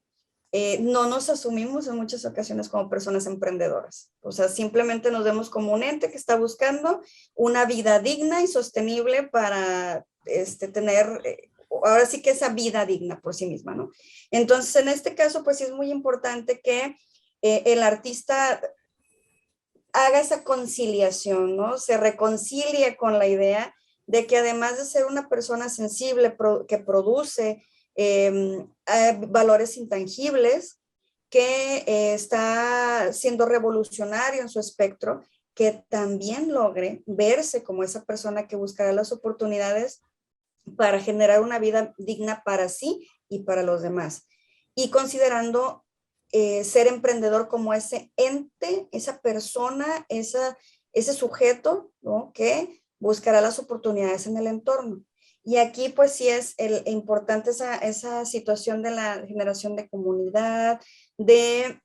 no nos asumimos en muchas ocasiones como personas emprendedoras. O sea, simplemente nos vemos como un ente que está buscando una vida digna y sostenible para tener, ahora sí que esa vida digna por sí misma, ¿no? Entonces, en este caso, pues sí es muy importante que el artista haga esa conciliación, ¿no? Se reconcilie con la idea de que además de ser una persona sensible que produce valores intangibles, que está siendo revolucionario en su espectro, que también logre verse como esa persona que buscará las oportunidades para generar una vida digna para sí y para los demás. Y considerando ser emprendedor como ese ente, esa persona, ese sujeto, ¿no? Que buscará las oportunidades en el entorno. Y aquí pues sí es importante esa situación de la generación de comunidad, de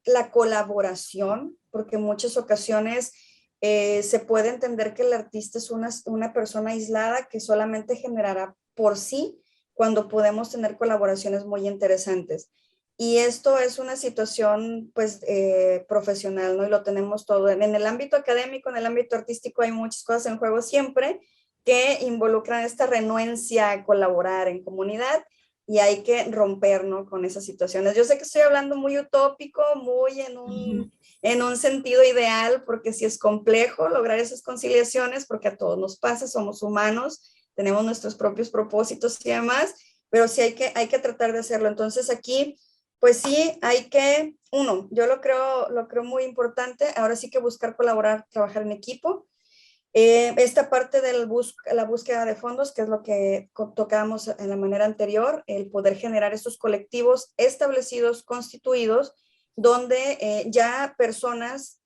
la colaboración, porque en muchas ocasiones se puede entender que el artista es una persona aislada que solamente generará por sí cuando podemos tener colaboraciones muy interesantes. Y esto es una situación pues profesional, ¿no? Y lo tenemos todo. En el ámbito académico, en el ámbito artístico hay muchas cosas en juego siempre que involucran esta renuencia a colaborar en comunidad y hay que romper, ¿no? Con esas situaciones. Yo sé que estoy hablando muy utópico, muy en un sentido ideal, porque sí es complejo lograr esas conciliaciones, porque a todos nos pasa, somos humanos, tenemos nuestros propios propósitos y demás, pero sí hay que tratar de hacerlo. Entonces aquí, pues sí, hay que, uno, yo lo creo muy importante, ahora sí que buscar colaborar, trabajar en equipo, Esta parte de la búsqueda de fondos, que es lo que tocábamos en la manera anterior, el poder generar estos colectivos establecidos, constituidos, donde ya personas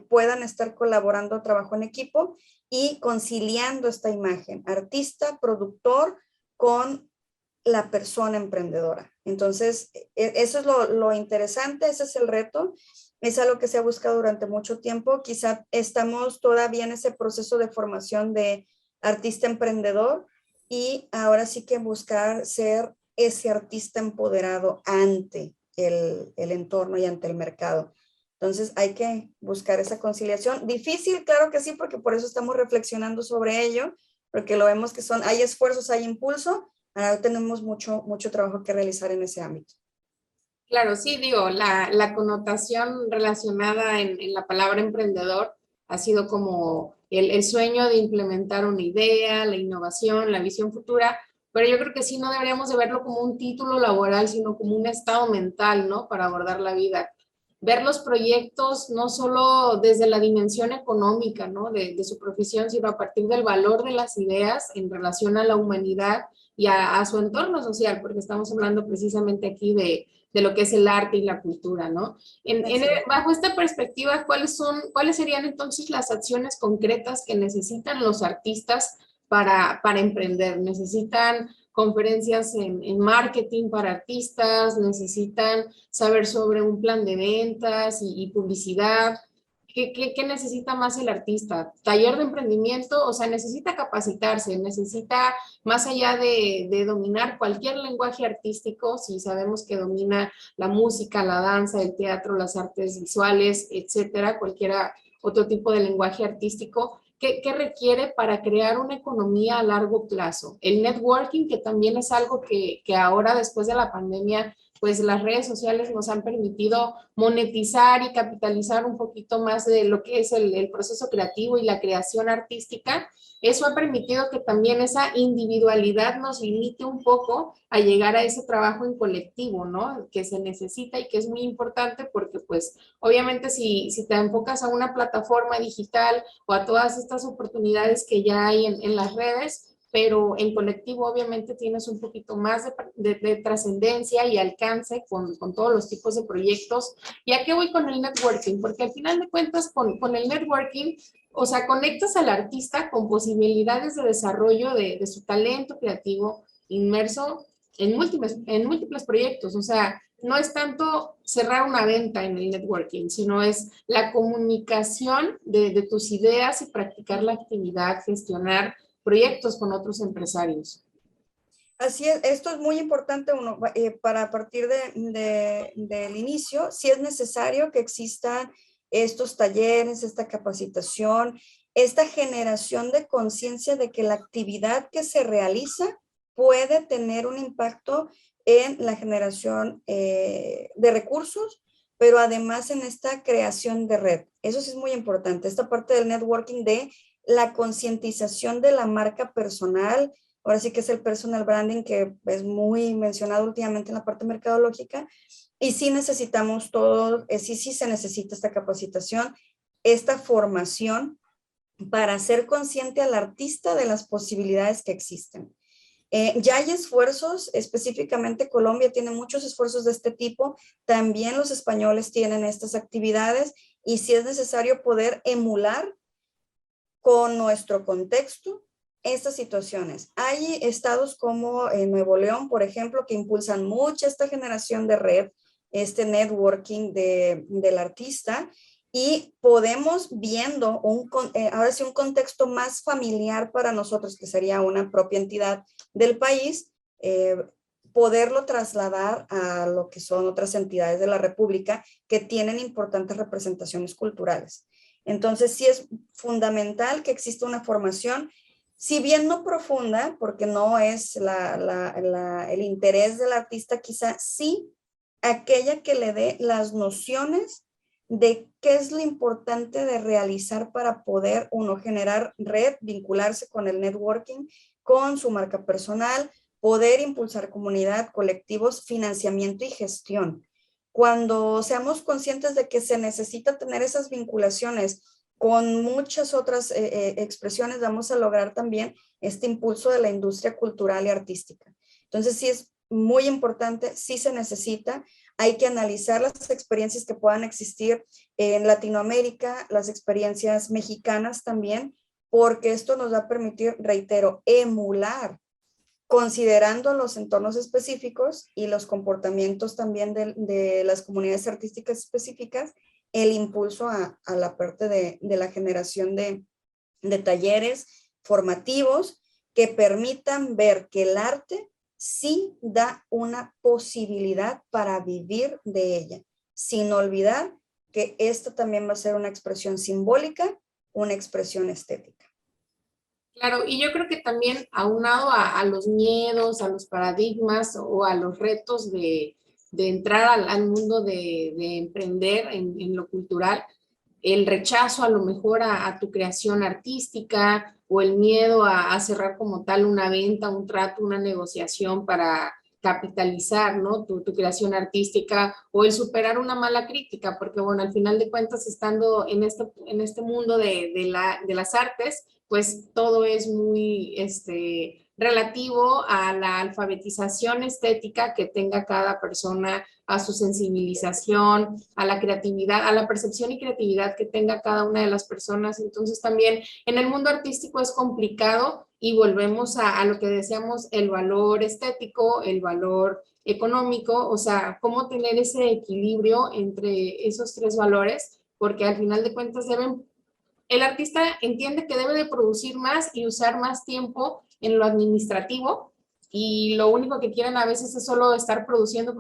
puedan estar colaborando, trabajo en equipo y conciliando esta imagen, artista, productor, con la persona emprendedora. Entonces, eso es lo interesante, ese es el reto. Es algo que se ha buscado durante mucho tiempo. Quizá estamos todavía en ese proceso de formación de artista emprendedor y ahora sí que buscar ser ese artista empoderado ante el entorno y ante el mercado. Entonces hay que buscar esa conciliación. Difícil, claro que sí, porque por eso estamos reflexionando sobre ello, porque lo vemos que hay esfuerzos, hay impulso. Ahora tenemos mucho trabajo que realizar en ese ámbito. Claro, sí, digo, la connotación relacionada en la palabra emprendedor ha sido como el sueño de implementar una idea, la innovación, la visión futura, pero yo creo que sí no deberíamos de verlo como un título laboral, sino como un estado mental, ¿no? Para abordar la vida. Ver los proyectos no solo desde la dimensión económica, ¿no? De su profesión, sino a partir del valor de las ideas en relación a la humanidad y a su entorno social, porque estamos hablando precisamente aquí de lo que es el arte y la cultura, ¿no? Bajo esta perspectiva, ¿cuáles serían entonces las acciones concretas que necesitan los artistas para emprender? ¿Necesitan conferencias en marketing para artistas? ¿Necesitan saber sobre un plan de ventas y publicidad? ¿Qué necesita más el artista? ¿Taller de emprendimiento? O sea, necesita capacitarse, necesita, más allá de dominar cualquier lenguaje artístico, si sabemos que domina la música, la danza, el teatro, las artes visuales, etcétera, cualquiera otro tipo de lenguaje artístico, ¿qué requiere para crear una economía a largo plazo? El networking, que también es algo que ahora, después de la pandemia, pues las redes sociales nos han permitido monetizar y capitalizar un poquito más de lo que es el proceso creativo y la creación artística. Eso ha permitido que también esa individualidad nos limite un poco a llegar a ese trabajo en colectivo, ¿no? Que se necesita y que es muy importante porque, pues, obviamente si te enfocas a una plataforma digital o a todas estas oportunidades que ya hay en las redes, pero en colectivo obviamente tienes un poquito más de trascendencia y alcance con todos los tipos de proyectos. ¿Y a qué voy con el networking? Porque al final de cuentas con el networking, o sea, conectas al artista con posibilidades de desarrollo de su talento creativo inmerso en múltiples proyectos. O sea, no es tanto cerrar una venta en el networking, sino es la comunicación de tus ideas y practicar la actividad, gestionar proyectos con otros empresarios. Así es, esto es muy importante para partir del inicio, si es necesario que existan estos talleres, esta capacitación, esta generación de conciencia de que la actividad que se realiza puede tener un impacto en la generación de recursos, pero además en esta creación de red. Eso sí es muy importante, esta parte del networking de la concientización de la marca personal. Ahora sí que es el personal branding que es muy mencionado últimamente en la parte mercadológica y sí necesitamos todo, sí se necesita esta capacitación, esta formación para hacer consciente al artista de las posibilidades que existen. Ya hay esfuerzos, específicamente Colombia tiene muchos esfuerzos de este tipo, también los españoles tienen estas actividades y si es necesario poder emular con nuestro contexto estas situaciones. Hay estados como Nuevo León, por ejemplo, que impulsan mucho esta generación de red, este networking del artista y podemos viendo ahora sí un contexto más familiar para nosotros, que sería una propia entidad del país, poderlo trasladar a lo que son otras entidades de la República que tienen importantes representaciones culturales. Entonces, sí es fundamental que exista una formación, si bien no profunda, porque no es el interés del artista, quizá sí aquella que le dé las nociones de qué es lo importante de realizar para poder uno generar red, vincularse con el networking, con su marca personal, poder impulsar comunidad, colectivos, financiamiento y gestión. Cuando seamos conscientes de que se necesita tener esas vinculaciones con muchas otras expresiones vamos a lograr también este impulso de la industria cultural y artística. Entonces sí es muy importante, sí se necesita, hay que analizar las experiencias que puedan existir en Latinoamérica, las experiencias mexicanas también, porque esto nos va a permitir, reitero, emular, considerando los entornos específicos y los comportamientos también de las comunidades artísticas específicas, el impulso a la parte de la generación de talleres formativos que permitan ver que el arte sí da una posibilidad para vivir de ella, sin olvidar que esta también va a ser una expresión simbólica, una expresión estética. Claro, y yo creo que también aunado a los miedos, a los paradigmas o a los retos de entrar al mundo de emprender en lo cultural, el rechazo a lo mejor a tu creación artística o el miedo a cerrar como tal una venta, un trato, una negociación para capitalizar, ¿no? Tu creación artística o el superar una mala crítica, porque bueno, al final de cuentas, estando en este mundo de las artes, pues todo es muy relativo a la alfabetización estética que tenga cada persona, a su sensibilización, a la creatividad, a la percepción y creatividad que tenga cada una de las personas. Entonces también en el mundo artístico es complicado y volvemos a lo que decíamos, el valor estético, el valor económico, o sea, cómo tener ese equilibrio entre esos tres valores, porque al final de cuentas el artista entiende que debe de producir más y usar más tiempo en lo administrativo y lo único que quieren a veces es solo estar produciendo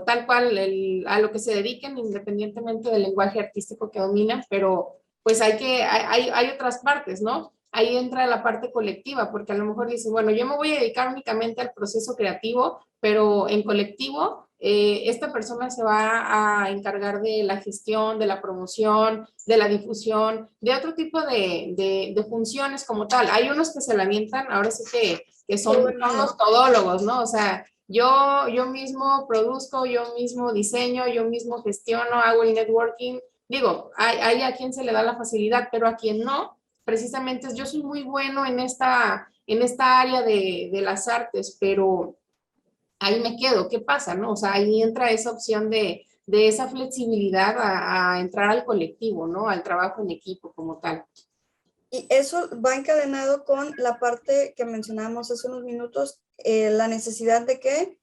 tal cual a lo que se dediquen independientemente del lenguaje artístico que dominan, pero pues hay otras partes, ¿no? Ahí entra la parte colectiva, porque a lo mejor dices, bueno, yo me voy a dedicar únicamente al proceso creativo, pero en colectivo esta persona se va a encargar de la gestión, de la promoción, de la difusión, de otro tipo de funciones como tal. Hay unos que se lamentan, ahora sí que son los todólogos, ¿no? O sea, yo mismo produzco, yo mismo diseño, yo mismo gestiono, hago el networking. Digo, hay a quien se le da la facilidad, pero a quien no, precisamente yo soy muy bueno en esta área de las artes, pero ahí me quedo, ¿qué pasa? ¿No? O sea, ahí entra esa opción de esa flexibilidad a entrar al colectivo, ¿no? Al trabajo en equipo como tal. Y eso va encadenado con la parte que mencionábamos hace unos minutos, la necesidad de que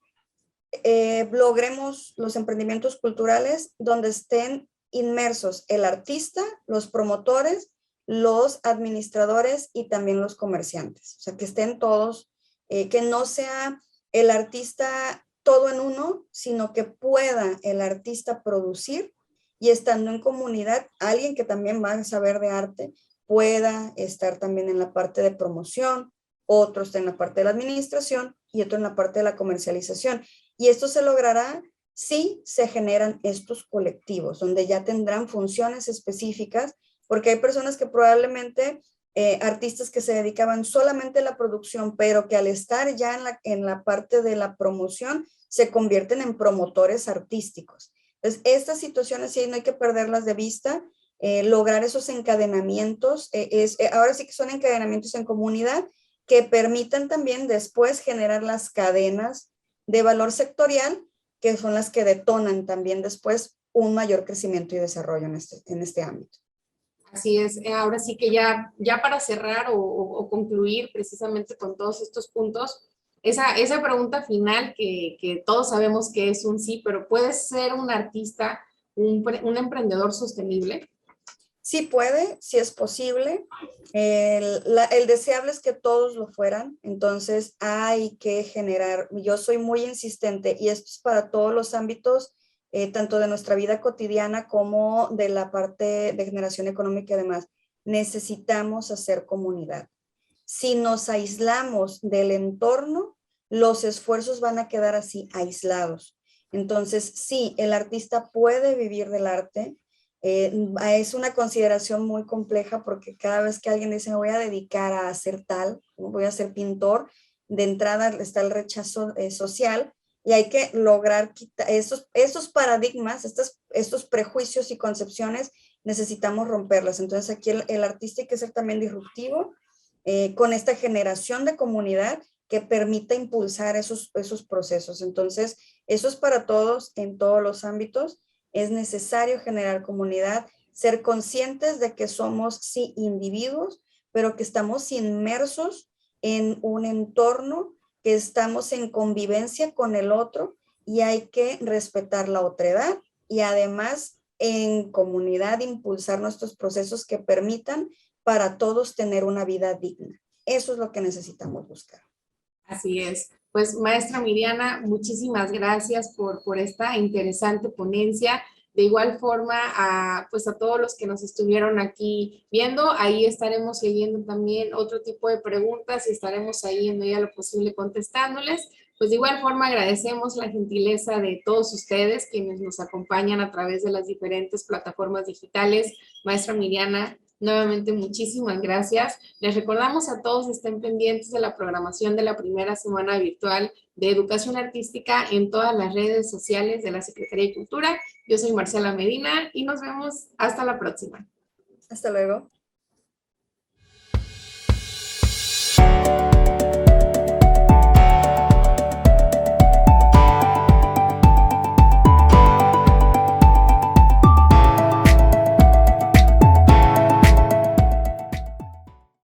logremos los emprendimientos culturales donde estén inmersos el artista, los promotores, los administradores y también los comerciantes. O sea, que estén todos, que no sea el artista todo en uno, sino que pueda el artista producir y estando en comunidad, alguien que también va a saber de arte pueda estar también en la parte de promoción, otro está en la parte de la administración y otro en la parte de la comercialización. Y esto se logrará si se generan estos colectivos, donde ya tendrán funciones específicas, porque hay personas que probablemente, artistas que se dedicaban solamente a la producción, pero que al estar ya en la parte de la promoción, se convierten en promotores artísticos. Entonces, estas situaciones sí no hay que perderlas de vista, lograr esos encadenamientos, ahora sí que son encadenamientos en comunidad, que permitan también después generar las cadenas de valor sectorial, que son las que detonan también después un mayor crecimiento y desarrollo en este ámbito. Así es, ahora sí que ya para cerrar o concluir precisamente con todos estos puntos, esa pregunta final que todos sabemos que es un sí, pero ¿puedes ser un artista, un emprendedor sostenible? Sí puede, sí es posible. El deseable es que todos lo fueran, entonces hay que generar, yo soy muy insistente y esto es para todos los ámbitos, tanto de nuestra vida cotidiana como de la parte de generación económica y demás. Necesitamos hacer comunidad. Si nos aislamos del entorno, los esfuerzos van a quedar así aislados. Entonces, sí, el artista puede vivir del arte. Es una consideración muy compleja porque cada vez que alguien dice me voy a dedicar a hacer tal, voy a ser pintor, de entrada está el rechazo social y hay que lograr quitar estos paradigmas, estos prejuicios y concepciones, necesitamos romperlas. Entonces aquí el artista hay que ser también disruptivo con esta generación de comunidad que permita impulsar esos procesos. Entonces, eso es para todos en todos los ámbitos. Es necesario generar comunidad, ser conscientes de que somos, sí, individuos, pero que estamos inmersos en un entorno, que estamos en convivencia con el otro y hay que respetar la otredad y además en comunidad impulsar nuestros procesos que permitan para todos tener una vida digna. Eso es lo que necesitamos buscar. Así es. Pues maestra Miriana, muchísimas gracias por esta interesante ponencia. De igual forma, pues a todos los que nos estuvieron aquí viendo, ahí estaremos siguiendo también otro tipo de preguntas y estaremos ahí en medida de lo posible contestándoles. Pues de igual forma agradecemos la gentileza de todos ustedes quienes nos acompañan a través de las diferentes plataformas digitales. Maestra Miriana, nuevamente muchísimas gracias. Les recordamos a todos estén pendientes de la programación de la primera semana virtual de educación artística en todas las redes sociales de la Secretaría de Cultura. Yo soy Marcela Medina y nos vemos hasta la próxima. Hasta luego.